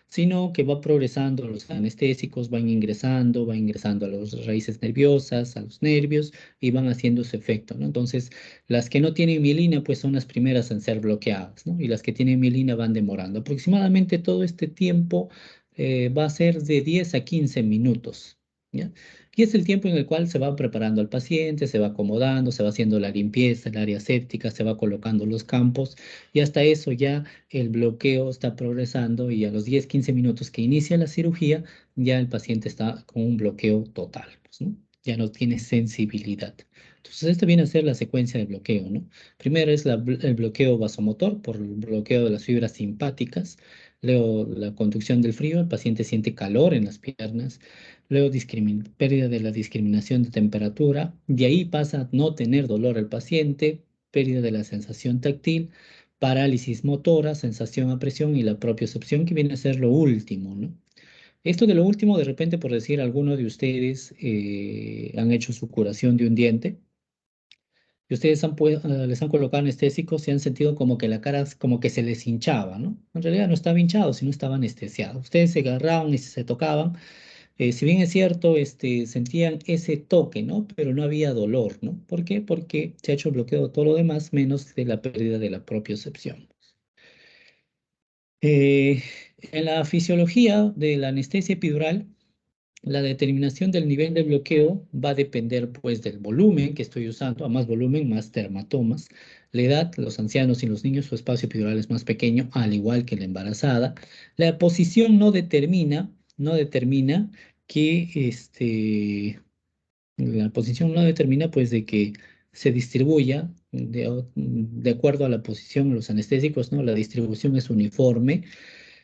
sino que va progresando, los anestésicos van ingresando a las raíces nerviosas, a los nervios y van haciendo su efecto, ¿no? Entonces, las que no tienen mielina, pues son las primeras en ser bloqueadas, ¿no? Y las que tienen mielina van demorando. Aproximadamente todo este tiempo va a ser de 10 a 15 minutos, ¿ya? Y es el tiempo en el cual se va preparando al paciente, se va acomodando, se va haciendo la limpieza, el área séptica, se va colocando los campos y hasta eso ya el bloqueo está progresando y a los 10, 15 minutos que inicia la cirugía, ya el paciente está con un bloqueo total, pues, ¿no? Ya no tiene sensibilidad. Entonces, esto viene a ser la secuencia de bloqueo, ¿no? Primero es el bloqueo vasomotor por el bloqueo de las fibras simpáticas. Luego, la conducción del frío, el paciente siente calor en las piernas. Luego, pérdida de la discriminación de temperatura. De ahí pasa a no tener dolor el paciente, pérdida de la sensación táctil, parálisis motora, sensación a presión y la propiocepción, que viene a ser lo último, ¿no? Esto de lo último, de repente, por decir, alguno de ustedes han hecho su curación de un diente y ustedes les han colocado anestésicos y han sentido como que la cara como que se les hinchaba, ¿no? En realidad no estaba hinchado, sino estaba anestesiado. Ustedes se agarraban y se tocaban, si bien es cierto, sentían ese toque, ¿no? Pero no había dolor, ¿no? ¿Por qué? Porque se ha hecho bloqueo de todo lo demás, menos de la pérdida de la propiocepción. Eh, en la fisiología de la anestesia epidural, la determinación del nivel de bloqueo va a depender pues del volumen que estoy usando. A más volumen, más dermatomas. La edad, los ancianos y los niños, su espacio epidural es más pequeño, al igual que la embarazada. La posición no determina que la posición no determina pues de que se distribuya de acuerdo a la posición de los anestésicos, ¿no? La distribución es uniforme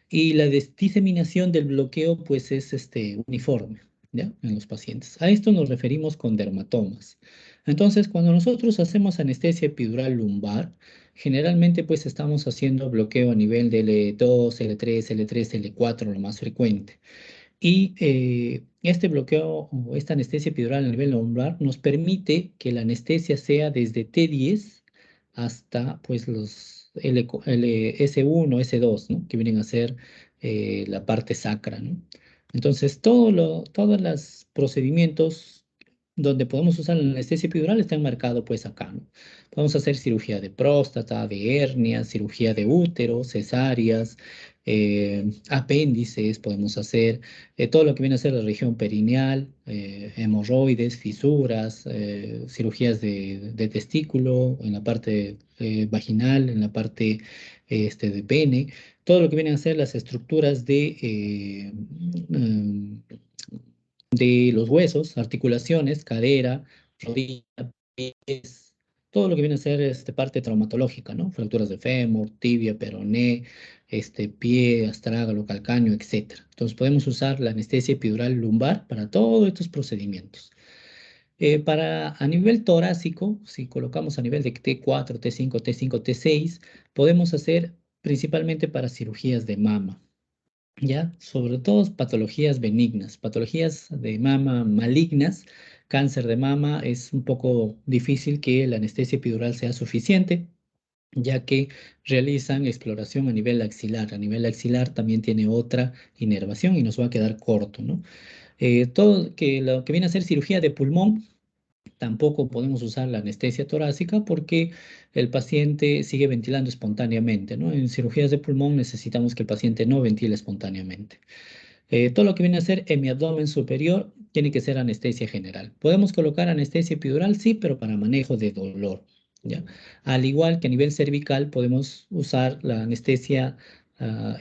y la diseminación del bloqueo, pues, es uniforme, ¿ya? En los pacientes. A esto nos referimos con dermatomas. Entonces, cuando nosotros hacemos anestesia epidural lumbar, generalmente, pues, estamos haciendo bloqueo a nivel de L2, L3, L3, L4, lo más frecuente. Y este bloqueo o esta anestesia epidural a nivel lumbar nos permite que la anestesia sea desde T10 hasta pues los S1, S2, ¿no? Que vienen a ser la parte sacra, ¿no? Entonces, todos los procedimientos donde podemos usar la anestesia epidural están marcados pues acá, ¿no? Podemos hacer cirugía de próstata, de hernia, cirugía de útero, cesáreas, apéndices, podemos hacer todo lo que viene a ser la región perineal, hemorroides, fisuras, cirugías de testículo, en la parte vaginal, en la parte de pene, todo lo que vienen a ser las estructuras de los huesos, articulaciones, cadera, rodilla, pies, todo lo que viene a ser parte traumatológica, ¿no? Fracturas de fémur, tibia, peroné, pie, astrágalo, calcáneo, etcétera. Entonces podemos usar la anestesia epidural lumbar para todos estos procedimientos. A nivel torácico, si colocamos a nivel de T4, T5, T5, T6, podemos hacer principalmente para cirugías de mama. ¿Ya? Sobre todo patologías benignas, patologías de mama malignas, cáncer de mama, es un poco difícil que la anestesia epidural sea suficiente, ya que realizan exploración a nivel axilar. A nivel axilar también tiene otra inervación y nos va a quedar corto, ¿no? Todo lo que viene a ser cirugía de pulmón, tampoco podemos usar la anestesia torácica porque el paciente sigue ventilando espontáneamente, ¿no? En cirugías de pulmón necesitamos que el paciente no ventile espontáneamente. Todo lo que viene a ser hemiabdomen superior tiene que ser anestesia general. ¿Podemos colocar anestesia epidural? Sí, pero para manejo de dolor, ¿ya? Al igual que a nivel cervical podemos usar la anestesia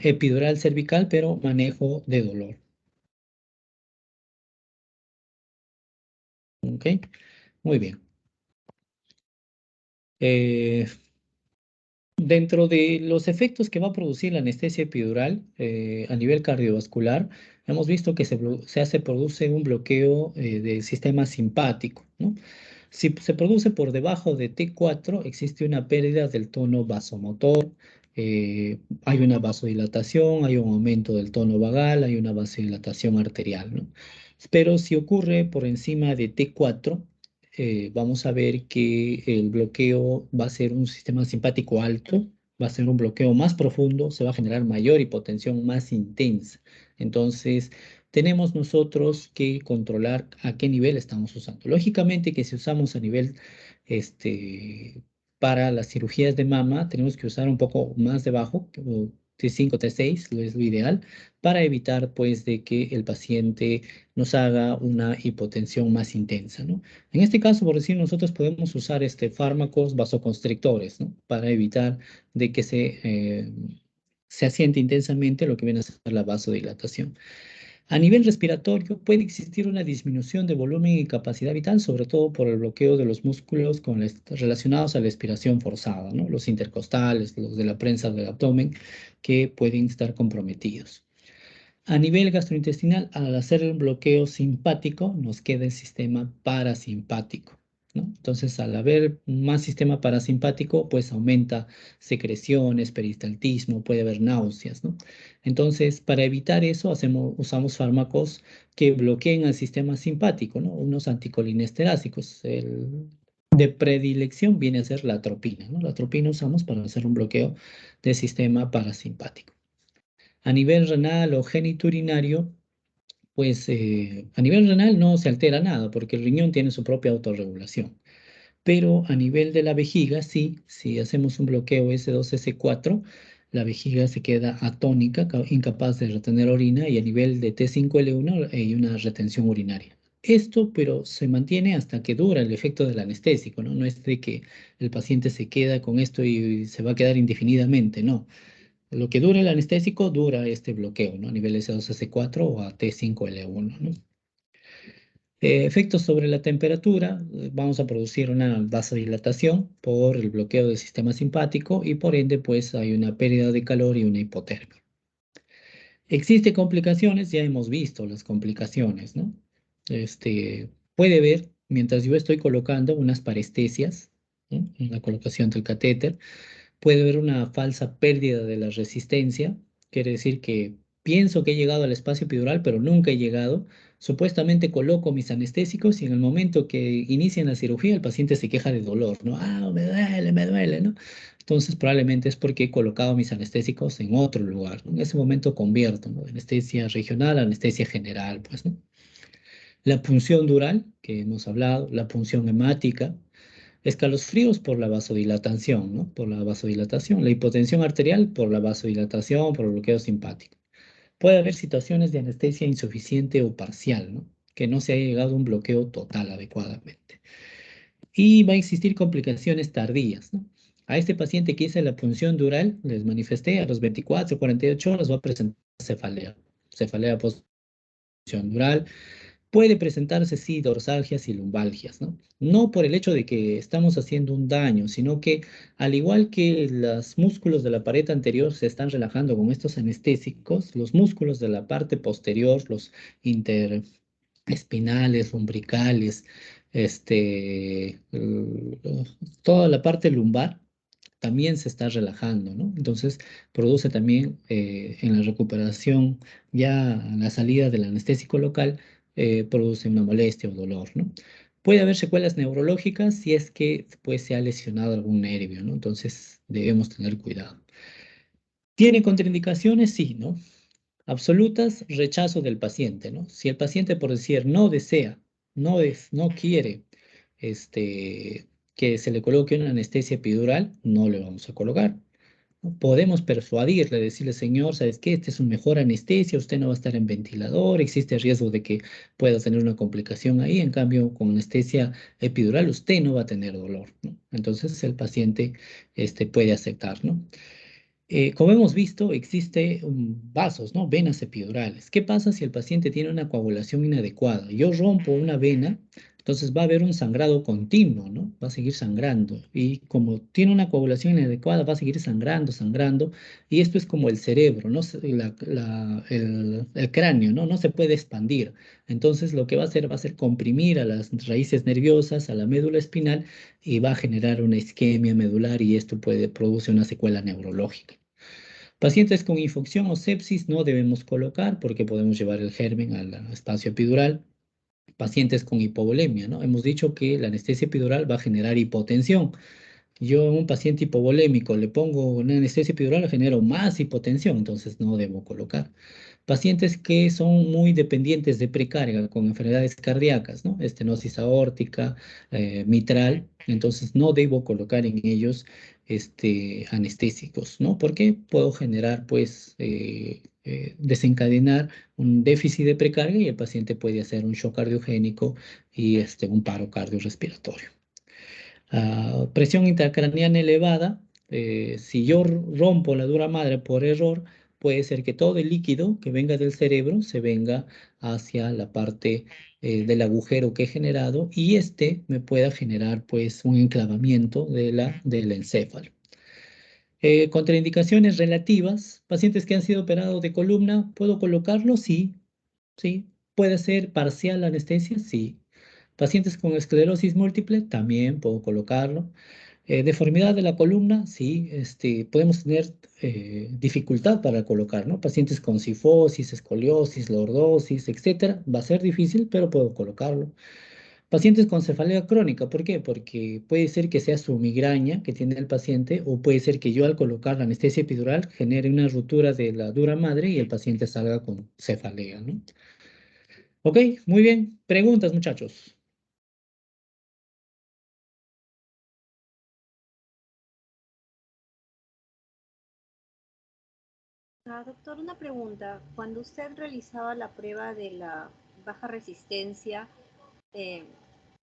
epidural cervical, pero manejo de dolor. ¿Ok? Muy bien. Eh, Dentro de los efectos que va a producir la anestesia epidural a nivel cardiovascular, hemos visto que produce un bloqueo del sistema simpático, ¿no? Si se produce por debajo de T4, existe una pérdida del tono vasomotor, hay una vasodilatación, hay un aumento del tono vagal, hay una vasodilatación arterial, ¿no? Pero si ocurre por encima de T4, vamos a ver que el bloqueo va a ser un sistema simpático alto, va a ser un bloqueo más profundo, se va a generar mayor hipotensión más intensa. Entonces, tenemos nosotros que controlar a qué nivel estamos usando. Lógicamente que si usamos a nivel para las cirugías de mama, tenemos que usar un poco más debajo, como T5, T6, lo es lo ideal, para evitar pues de que el paciente nos haga una hipotensión más intensa, ¿no? En este caso, por decir, nosotros podemos usar fármacos vasoconstrictores, ¿no? Para evitar de que se asiente intensamente lo que viene a ser la vasodilatación. A nivel respiratorio puede existir una disminución de volumen y capacidad vital, sobre todo por el bloqueo de los músculos relacionados a la expiración forzada, ¿no? Los intercostales, los de la prensa del abdomen, que pueden estar comprometidos. A nivel gastrointestinal, al hacer el bloqueo simpático, nos queda el sistema parasimpático, ¿no? Entonces, al haber más sistema parasimpático, pues aumenta secreciones, peristaltismo, puede haber náuseas, ¿no? Entonces, para evitar eso, usamos fármacos que bloqueen al sistema simpático, ¿no? Unos anticolinesterásicos. De predilección viene a ser la atropina, ¿no? La atropina usamos para hacer un bloqueo del sistema parasimpático. A nivel renal o genitourinario, pues a nivel renal no se altera nada porque el riñón tiene su propia autorregulación. Pero a nivel de la vejiga, sí, si hacemos un bloqueo S2-S4, la vejiga se queda atónica, incapaz de retener orina, y a nivel de T5L1 hay una retención urinaria. Esto, pero se mantiene hasta que dura el efecto del anestésico, ¿no? No es de que el paciente se queda con esto y se va a quedar indefinidamente, no. Lo que dura el anestésico dura este bloqueo, ¿no? A nivel S2-S4 o a T5L1, ¿no? Efectos sobre la temperatura, vamos a producir una vasodilatación por el bloqueo del sistema simpático y por ende pues hay una pérdida de calor y una hipotermia. Existen complicaciones, ya hemos visto las complicaciones, ¿no? Puede haber, mientras yo estoy colocando unas parestesias, ¿no? En la colocación del catéter, puede haber una falsa pérdida de la resistencia, quiere decir que pienso que he llegado al espacio epidural, pero nunca he llegado. Supuestamente coloco mis anestésicos y en el momento que inician la cirugía el paciente se queja de dolor, ¿no? Ah, me duele, ¿no? Entonces probablemente es porque he colocado mis anestésicos en otro lugar, ¿no? En ese momento convierto, ¿no? De anestesia regional a anestesia general, pues, ¿no? La punción dural, que hemos hablado, la punción hemática, escalofríos por la vasodilatación, ¿no? Por la vasodilatación, la hipotensión arterial por la vasodilatación, por el bloqueo simpático. Puede haber situaciones de anestesia insuficiente o parcial, ¿no? Que no se haya llegado a un bloqueo total adecuadamente. Y va a existir complicaciones tardías, ¿no? A este paciente que hice la punción dural, les manifesté, a los 24, 48 horas va a presentar cefalea, cefalea post-punción dural. Puede presentarse, sí, dorsalgias y lumbalgias, ¿no? No por el hecho de que estamos haciendo un daño, sino que al igual que los músculos de la pared anterior se están relajando con estos anestésicos, los músculos de la parte posterior, los interespinales, umbricales, toda la parte lumbar, también se está relajando, ¿no? Entonces produce también en la recuperación, ya a la salida del anestésico local, produce una molestia o dolor, ¿no? Puede haber secuelas neurológicas si es que pues, se ha lesionado algún nervio, ¿no? Entonces debemos tener cuidado. ¿Tiene contraindicaciones? Sí, ¿no? Absolutas, rechazo del paciente, ¿no? Si el paciente, por decir, no desea, no quiere que se le coloque una anestesia epidural, no le vamos a colocar. ¿No? Podemos persuadirle, decirle, señor, ¿sabes qué? Este es un mejor anestesia, usted no va a estar en ventilador, existe riesgo de que pueda tener una complicación ahí, en cambio, con anestesia epidural usted no va a tener dolor, ¿no? Entonces el paciente puede aceptar, ¿no? Como hemos visto, existe vasos, ¿no? Venas epidurales. ¿Qué pasa si el paciente tiene una coagulación inadecuada? Yo rompo una vena, entonces va a haber un sangrado continuo, ¿no? Va a seguir sangrando. Y como tiene una coagulación inadecuada, va a seguir sangrando, sangrando. Y esto es como el cerebro, ¿no? El cráneo, ¿no? No se puede expandir. Entonces lo que va a hacer comprimir a las raíces nerviosas, a la médula espinal, y va a generar una isquemia medular y esto puede producir una secuela neurológica. Pacientes con infección o sepsis no debemos colocar porque podemos llevar el germen al espacio epidural. Pacientes con hipovolemia, ¿no? Hemos dicho que la anestesia epidural va a generar hipotensión. Yo a un paciente hipovolémico le pongo una anestesia epidural, genero más hipotensión, entonces no debo colocar. Pacientes que son muy dependientes de precarga con enfermedades cardíacas, ¿no? Estenosis aórtica, mitral, entonces no debo colocar en ellos anestésicos, ¿no? Porque puedo generar, pues, desencadenar un déficit de precarga y el paciente puede hacer un shock cardiogénico y un paro cardiorrespiratorio. Presión intracraneana elevada, si yo rompo la dura madre por error, puede ser que todo el líquido que venga del cerebro se venga hacia la parte del agujero que he generado y me pueda generar pues un enclavamiento del encéfalo. Contraindicaciones relativas, pacientes que han sido operados de columna, ¿puedo colocarlo? Sí, sí. ¿Puede ser parcial anestesia? Sí. Pacientes con esclerosis múltiple, también puedo colocarlo. Deformidad de la columna, sí, podemos tener dificultad para colocar, ¿no? Pacientes con cifosis, escoliosis, lordosis, etcétera, va a ser difícil, pero puedo colocarlo. Pacientes con cefalea crónica, ¿por qué? Porque puede ser que sea su migraña que tiene el paciente o puede ser que yo al colocar la anestesia epidural genere una ruptura de la dura madre y el paciente salga con cefalea, ¿no? Ok, muy bien. Preguntas, muchachos. Doctor, una pregunta. Cuando usted realizaba la prueba de la baja resistencia, eh,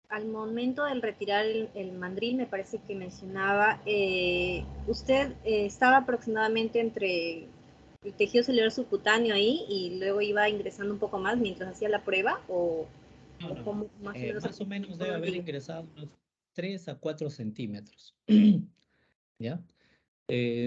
al momento de retirar el mandril, me parece que mencionaba, usted estaba aproximadamente entre el tejido celular subcutáneo ahí y luego iba ingresando un poco más mientras hacía la prueba No, o no, no. cómo más o menos Más o menos debe haber ingresado unos 3 a 4 centímetros. ¿Ya?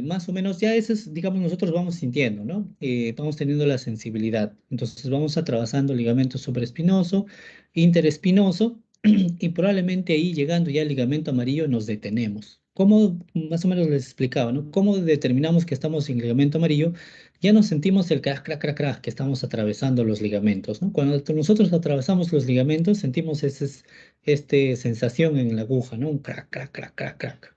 Más o menos ya eso es, digamos, nosotros vamos sintiendo, ¿no? Vamos teniendo la sensibilidad. Entonces vamos atravesando el ligamento supraespinoso, interespinoso, y probablemente ahí llegando ya al ligamento amarillo nos detenemos. ¿Cómo, más o menos les explicaba, ¿no? ¿Cómo determinamos que estamos en ligamento amarillo? Ya nos sentimos el crack, crack, crack, crack, que estamos atravesando los ligamentos, ¿no? Cuando nosotros atravesamos los ligamentos, sentimos sensación en la aguja, ¿no? Un crack, crack, crack, crack, crack.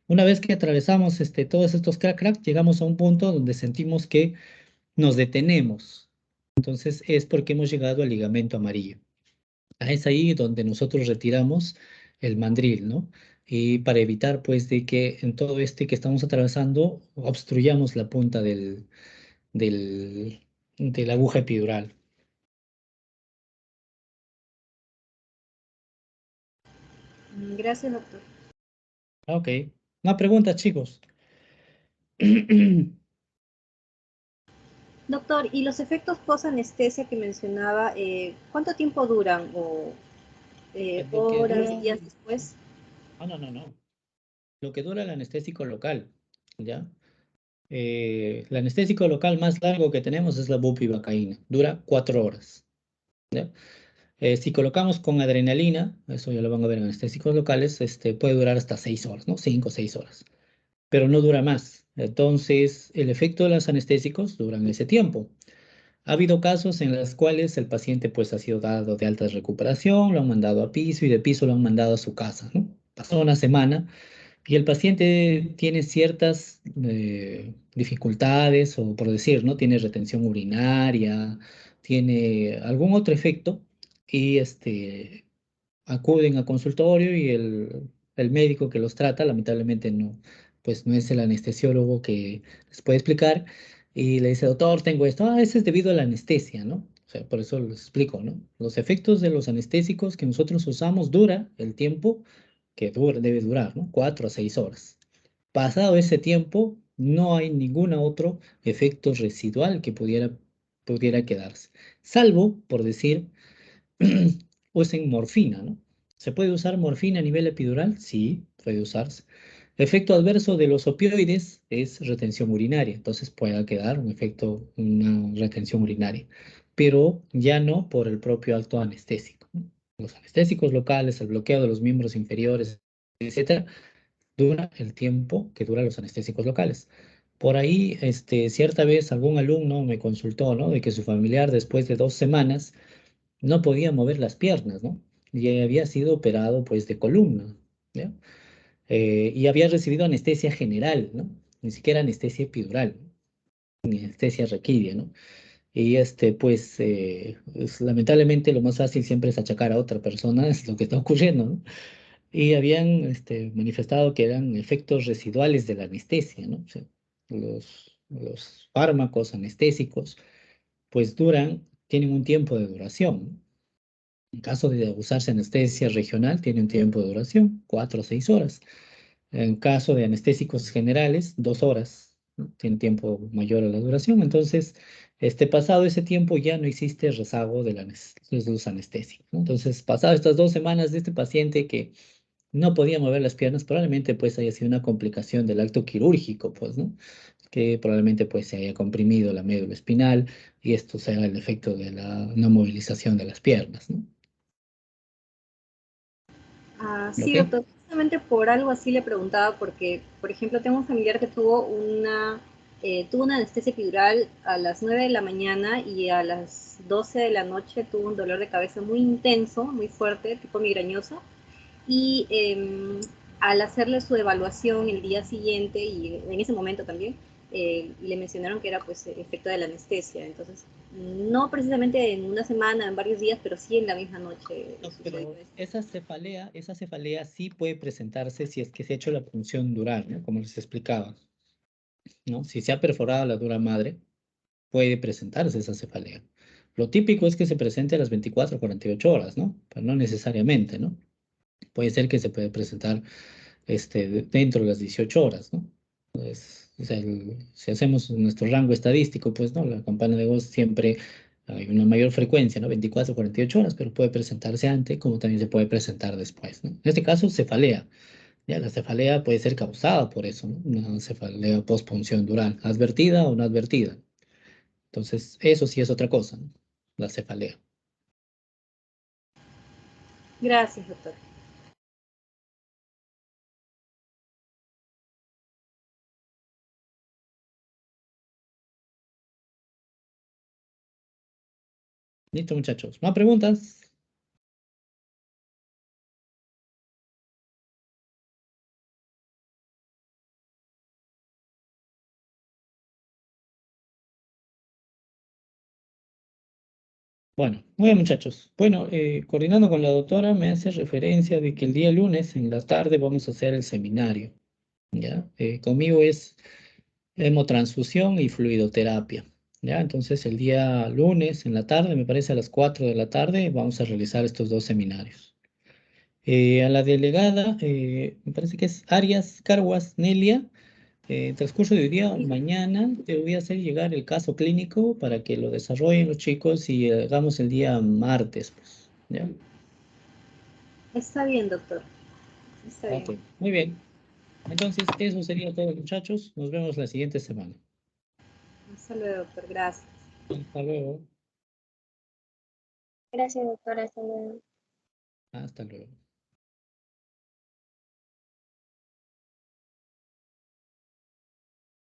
Una vez que atravesamos todos estos crack crack, llegamos a un punto donde sentimos que nos detenemos. Entonces es porque hemos llegado al ligamento amarillo. Es ahí donde nosotros retiramos el mandril, ¿no? Y para evitar pues de que en todo que estamos atravesando obstruyamos la punta del, de la aguja epidural. Gracias, doctor. Ok. Una pregunta, chicos. Doctor, ¿y los efectos post-anestesia que mencionaba, cuánto tiempo duran? ¿O Lo que horas, dura... días después? No, no, no. Lo que dura el anestésico local, ¿ya? El anestésico local más largo que tenemos es la bupivacaína, dura 4 horas. ¿Ya? Si colocamos con adrenalina, eso ya lo van a ver en anestésicos locales, puede durar hasta 6 horas, ¿no? 5 o 6 horas, pero no dura más. Entonces, el efecto de los anestésicos duran ese tiempo. Ha habido casos en los cuales el paciente pues ha sido dado de alta de recuperación, lo han mandado a piso y de piso lo han mandado a su casa, ¿no? Pasó una semana y el paciente tiene ciertas dificultades, o por decir, ¿no? Tiene retención urinaria, tiene algún otro efecto, y acuden al consultorio y el médico que los trata, lamentablemente no, pues no es el anestesiólogo que les puede explicar, y le dice, doctor, tengo esto, eso es debido a la anestesia, ¿no? O sea, por eso les explico, ¿no? Los efectos de los anestésicos que nosotros usamos dura el tiempo que debe durar, ¿no? 4 a 6 horas. Pasado ese tiempo, no hay ningún otro efecto residual que pudiera quedarse, salvo, por decir, usen morfina, ¿no? ¿Se puede usar morfina a nivel epidural? Sí, puede usarse. Efecto adverso de los opioides es retención urinaria, entonces puede quedar una retención urinaria, pero ya no por el propio acto anestésico, ¿no? Los anestésicos locales, el bloqueo de los miembros inferiores, etcétera, dura el tiempo que duran los anestésicos locales. Por ahí, cierta vez algún alumno me consultó, ¿no? De que su familiar después de 2 semanas no podía mover las piernas, ¿no? Y había sido operado, pues, de columna, ¿ya? Y había recibido anestesia general, ¿no? Ni siquiera anestesia epidural, ¿no? Ni anestesia raquídea, ¿no? Y pues, lamentablemente lo más fácil siempre es achacar a otra persona, es lo que está ocurriendo, ¿no? Y habían manifestado que eran efectos residuales de la anestesia, ¿no? O sea, los fármacos anestésicos, pues tienen un tiempo de duración, ¿no? En caso de usarse anestesia regional, tiene un tiempo de duración, 4 o 6 horas. En caso de anestésicos generales, 2 horas, ¿no? Tiene tiempo mayor a la duración. Entonces, pasado ese tiempo ya no existe rezago de los anestésicos, ¿no? Entonces, pasado estas 2 semanas de este paciente que no podía mover las piernas, probablemente pues haya sido una complicación del acto quirúrgico, pues, ¿no? Que probablemente pues se haya comprimido la médula espinal y esto sea el efecto de la no movilización de las piernas, ¿no? Sí, ¿Ok? doctor, justamente por algo así le preguntaba, porque, por ejemplo, tengo un familiar que tuvo una anestesia epidural a las 9 de la mañana y a las 12 de la noche tuvo un dolor de cabeza muy intenso, muy fuerte, tipo migrañoso, y al hacerle su evaluación el día siguiente y en ese momento también, le mencionaron que era pues el efecto de la anestesia. Entonces, no precisamente en una semana, en varios días, pero sí en la misma noche No, sucedió pero esto. esa cefalea sí puede presentarse si es que se ha hecho la punción dural, ¿no? Como les explicaba, ¿no? Si se ha perforado la dura madre, puede presentarse esa cefalea. Lo típico es que se presente a las 24 o 48 horas, ¿no? Pero no necesariamente, ¿no? Puede ser que se puede presentar dentro de las 18 horas, ¿no? Pues, o sea, si hacemos nuestro rango estadístico, pues, ¿no? La campana de Gauss siempre hay una mayor frecuencia, ¿no? 24 o 48 horas, pero puede presentarse antes, como también se puede presentar después, ¿no? En este caso, cefalea. Ya, la cefalea puede ser causada por eso, ¿no? Una cefalea postpunción dural, advertida o no advertida. Entonces, eso sí es otra cosa, ¿no? La cefalea. Gracias, doctor. Listo, muchachos. ¿Más preguntas? Bueno, muy bien, muchachos. Bueno, coordinando con la doctora, me hace referencia de que el día lunes en la tarde vamos a hacer el seminario, ¿ya? Conmigo es hemotransfusión y fluidoterapia, ¿ya? Entonces, el día lunes en la tarde, me parece a las 4 de la tarde, vamos a realizar estos dos seminarios. A la delegada, me parece que es Arias Carguas Nelia. Transcurso de hoy día, mañana, te voy a hacer llegar el caso clínico para que lo desarrollen los chicos y hagamos el día martes, pues, ¿ya? Está bien, doctor. Está Ok, bien. muy bien. Entonces, eso sería todo, muchachos. Nos vemos la siguiente semana. Hasta luego, doctor. Gracias. Hasta luego. Gracias, doctora. Hasta luego. Hasta luego.